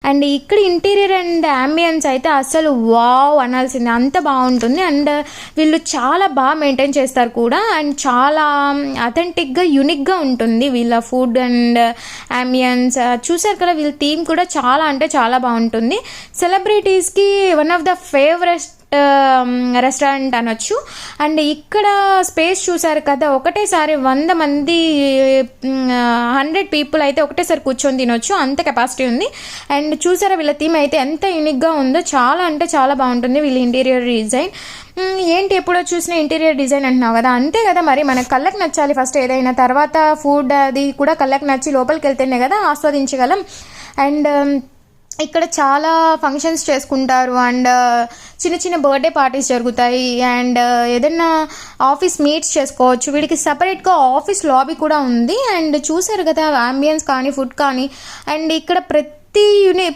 And ఇక్కడ interior and ambience అయితే అసలు వావ్ అనాల్సిందే, అంత బాగుంటుంది. అండ్ వీళ్ళు చాలా బాగా మెయింటైన్ చేస్తారు కూడా, అండ్ చాలా అథెంటిక్గా యూనిక్గా ఉంటుంది వీళ్ళ ఫుడ్ అండ్ అంబియన్స్. చూసారు కదా, వీళ్ళ థీమ్ కూడా చాలా అంటే చాలా బాగుంటుంది. సెలబ్రిటీస్కి one of the favourite restaurant అనొచ్చు. అండ్ ఇక్కడ స్పేస్ చూసారు కదా, ఒకటేసారి 100 మంది 100 పీపుల్ అయితే ఒకటేసారి కూర్చొని తినొచ్చు, అంత కెపాసిటీ ఉంది. అండ్ చూసారా వీళ్ళ థీమ్ అయితే ఎంత యూనిక్గా ఉందో, చాలా అంటే చాలా బాగుంటుంది వీళ్ళ ఇంటీరియర్ డిజైన్. ఏంటి ఎప్పుడో చూసిన ఇంటీరియర్ డిజైన్ అంటున్నావు కదా, అంతే కదా మరి, మనకు కళ్ళకి నచ్చాలి ఫస్ట్ ఏదైనా, తర్వాత ఫుడ్ అది కూడా కళ్ళకి నచ్చి లోపలికి వెళ్తేనే కదా ఆస్వాదించగలం. అండ్ ఇక్కడ చాలా ఫంక్షన్స్ చేసుకుంటారు, అండ్ చిన్న చిన్న బర్త్డే పార్టీస్ జరుగుతాయి, అండ్ ఏదైనా ఆఫీస్ మీట్స్ చేసుకోవచ్చు. వీడికి సపరేట్గా ఆఫీస్ లాబీ కూడా ఉంది. అండ్ చూసారు కదా అంబియన్స్ కానీ ఫుడ్ కానీ, అండ్ ఇక్కడ